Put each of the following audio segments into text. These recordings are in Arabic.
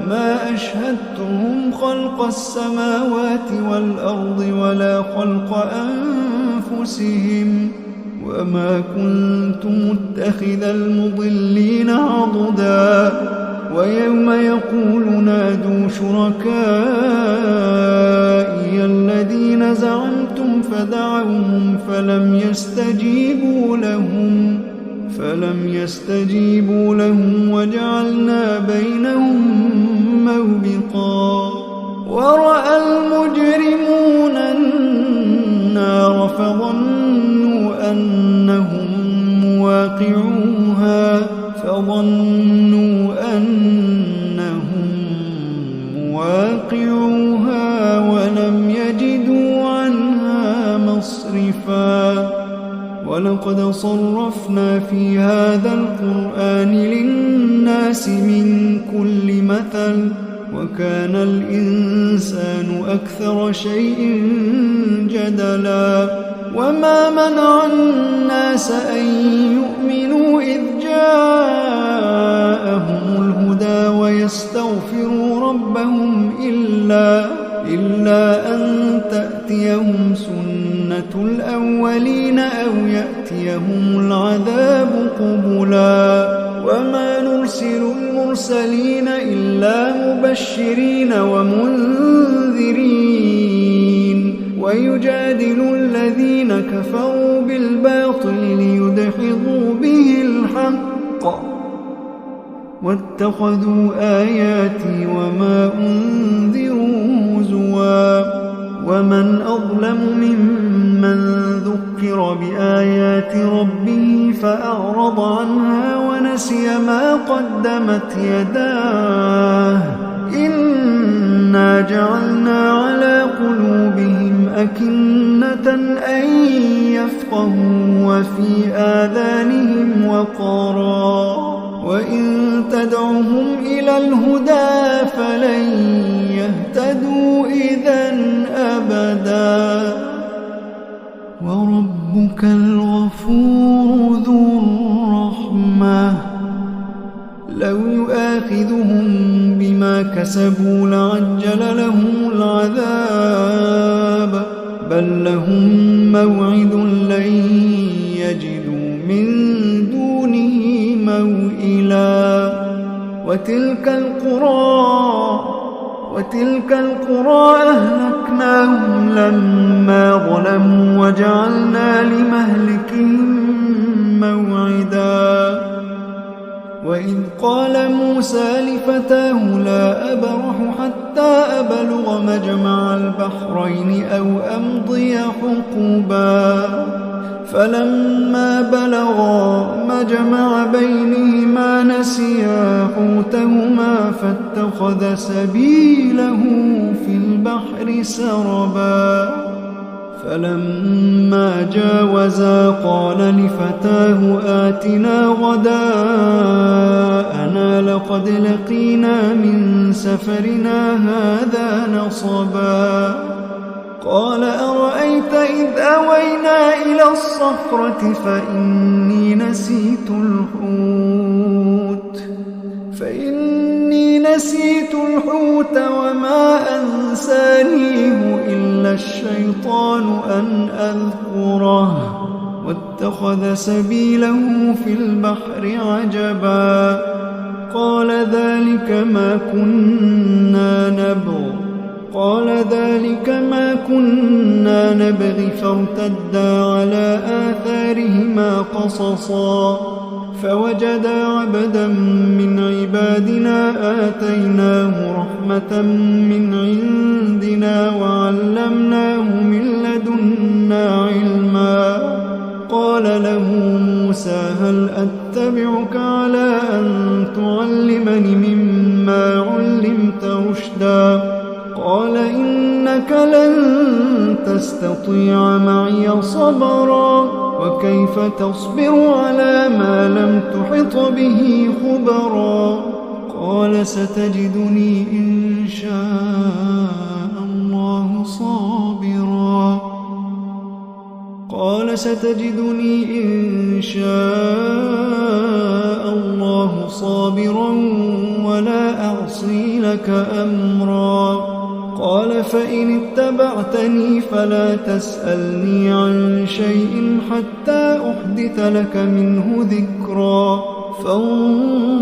ما أشهدتهم خلق السماوات والأرض ولا خلق أنفسهم وما كنت متخذ المضلين عضدا ويوم يقول نادوا شركائي الذين زعمتم فدعوهم فلم يستجيبوا لهم وجعلنا بينهم موبقا ورأى المجرمون النار فظنوا أنهم مواقعوها ولم يجدوا عنها مصرفا ولقد صرفنا في هذا القرآن للناس من كل مثل وكان الإنسان أكثر شيء جدلا وما منع الناس أن يؤمنوا إذ جاءهم الهدى ويستغفروا ربهم إلا أن تأتيهم سنة الأولين أو يأتيهم العذاب قبلا وما نرسل المرسلين إلا مبشرين ومنذرين ويجادل الذين كفروا بالباطل ليدحضوا به الحق واتخذوا آياتي وما أنذروا هزوا ومن أظلم ممن ذكر بآيات ربه فأعرض عنها ونسي ما قدمت يداه إنا جعلنا على قلوبهم أكنة أن يفقهوا وفي آذانهم وقرا وإن تدعهم إلى الهدى فلن يهتدوا إذا أبدا وربك الغفور ذو الرحمة لو يؤاخذهم بما كسبوا لعجل لهم العذاب بل لهم موعد لن يجدوا من دونه موئلا وتلك القرى أهلكناهم لما ظلموا وجعلنا لمهلكهم موعدا وإذ قال موسى لفتاه لا أبرح حتى أبلغ مجمع البحرين أو أمضي حقبا فلما بلغا مجمع بينهما نسيا حوتهما فاتخذ سبيله في البحر سربا فلما جاوزا قال لفتاه آتنا غداءنا لقد لقينا من سفرنا هذا نصبا قال أرأيت إذ أوينا إلى الصخرة فإني نسيت الحوت وما أنسانيه إلا الشيطان أن أذكره واتخذ سبيله في البحر عجبا قال ذلك ما كنا نبغي فارتدا على آثارهما قصصا فوجدا عبدا من عبادنا آتيناه رحمة من عندنا وعلمناه من لدنا علما قال له موسى هل أتبعك على أن تعلمني مما علمت رشدا قال إنك لن تستطيع معي صبرا وكيف تصبر على ما لم تحط به خبرا قال ستجدني إن شاء الله صابرا قال ستجدني إن شاء الله صابرا ولا أعصي لك أمرا. قال فإن اتبعتني فلا تسألني عن شيء حتى أحدث لك منه ذكرا. فانطلقا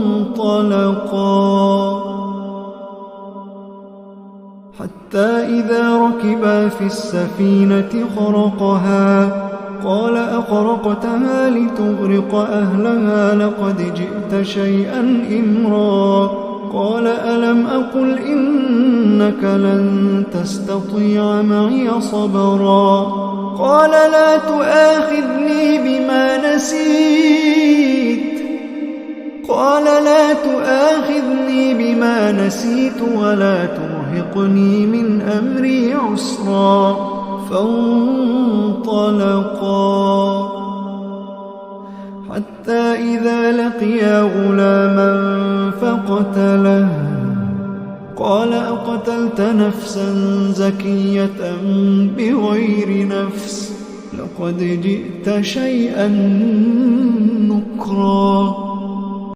حتى إذا ركبا في السفينة خرقها قال أخرقتها لتغرق أهلها لقد جئت شيئا إمرا. قال ألم أقل إنك لن تستطيع معي صبرا. قال لا تؤاخذني بما نسيت ولا ترهقني من أمري عسرا. فانطلقا حتى إذا لقيا غلاما فقتله قال أقتلت نفسا زكية بغير نفس لقد جئت شيئا نكرا.